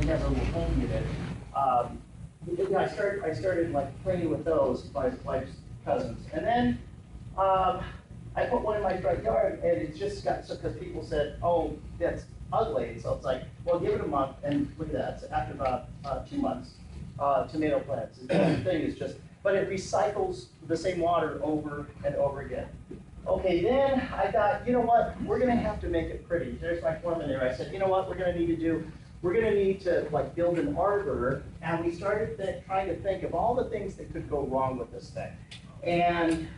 has a little home unit. I started like playing with those, my wife's cousins. And then I put one in my front yard, and it just got, so because people said, oh, that's ugly. So it's like, well, give it a month, and look at that. So after about 2 months, tomato plants. The whole thing is just, but it recycles the same water over and over again. Okay, then I thought, you know what, we're gonna have to make it pretty. There's my foreman there. I said, you know what, we're gonna need to like build an arbor, and we started trying to think of all the things that could go wrong with this thing. And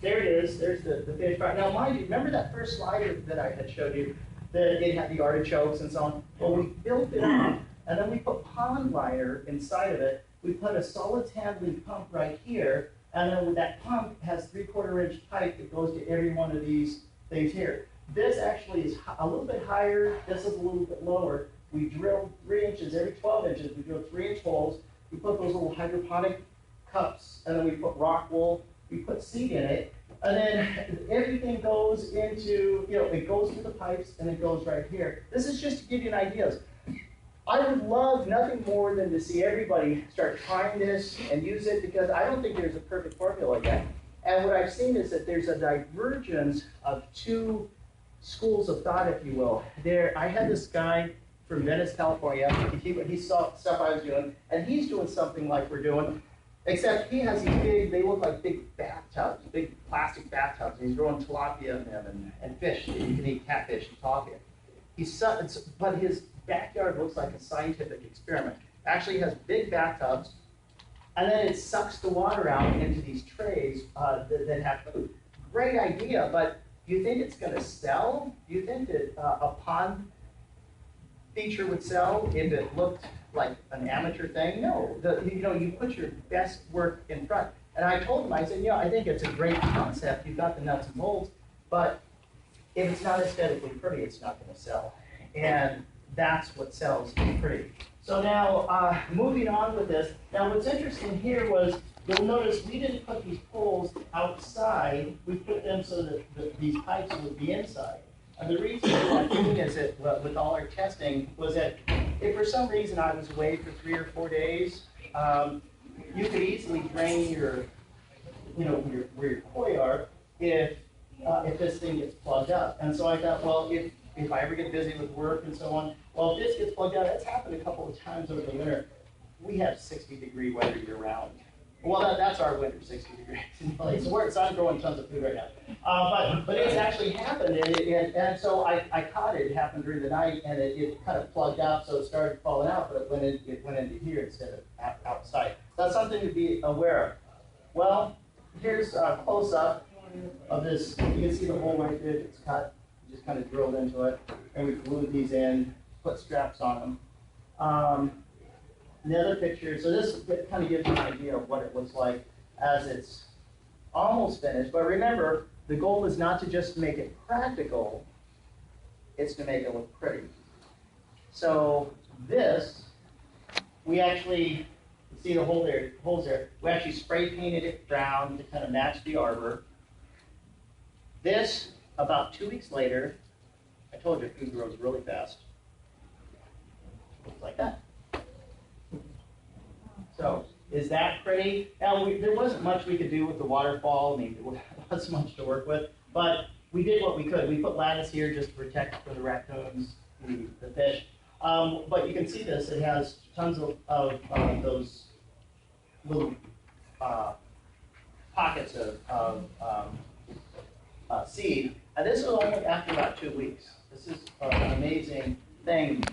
there it is, there's the fish fry. Now mind you, remember that first slide that I had showed you, that it had the artichokes and so on? Well, we built it up, and then we put pond liner inside of it. We put a solids handling pump right here, and then with that pump has 3/4 inch pipe that goes to every one of these things here. This actually is a little bit higher, this is a little bit lower. We drilled 3 inches, every 12 inches, we drilled 3-inch holes. We put those little hydroponic cups, and then we put rock wool, we put seed in it, and then everything goes into, you know, it goes through the pipes and it goes right here. This is just to give you an idea. I would love nothing more than to see everybody start trying this and use it, because I don't think there's a perfect formula yet. And what I've seen is that there's a divergence of two schools of thought, if you will. I had this guy from Venice, California. He saw stuff I was doing, and he's doing something like we're doing, except he has these big, they look like big bathtubs, big plastic bathtubs, and he's growing tilapia in them and fish. You can eat catfish and talking. But his backyard looks like a scientific experiment. Actually, he has big bathtubs, and then it sucks the water out into these trays that have food. Great idea, but do you think it's going to sell? Do you think that a pond feature would sell if it looked like an amateur thing? No. You put your best work in front. And I told him, I said, I think it's a great concept. You've got the nuts and bolts, but if it's not aesthetically pretty, it's not going to sell. And that's what sells pretty. So now, moving on with this. Now, what's interesting here was, you'll notice we didn't put these poles outside. We put them so that these pipes would be inside. And the reason for that thing is that, with all our testing, was that if for some reason I was away for 3 or 4 days, you could easily drain where your koi are if this thing gets plugged up. And so I thought, well, if I ever get busy with work and so on, well, if this gets plugged out, that's happened a couple of times over the winter. We have 60-degree weather year round. Well, that's our winter, 60 degrees. So I'm growing tons of food right now. But it's actually happened, and so I caught it. It happened during the night, and it kind of plugged out, so it started falling out, but it went into here instead of outside. That's something to be aware of. Well, here's a close-up of this. You can see the hole right there. It's cut. You just kind of drilled into it, and we glued these in, put straps on them. The other picture, so this kind of gives you an idea of what it looks like as it's almost finished. But remember, the goal is not to just make it practical, it's to make it look pretty. So this, we actually, see the holes there, we actually spray painted it brown to kind of match the arbor. This, about 2 weeks later, I told you food grows really fast. Looks like that. So, is that pretty? Now, there wasn't much we could do with the waterfall. I mean, there wasn't much to work with, but we did what we could. We put lattice here just to protect for the raccoons, the fish. But you can see this. It has tons of those little pockets of seed. And this was only after about 2 weeks. This is an amazing thing.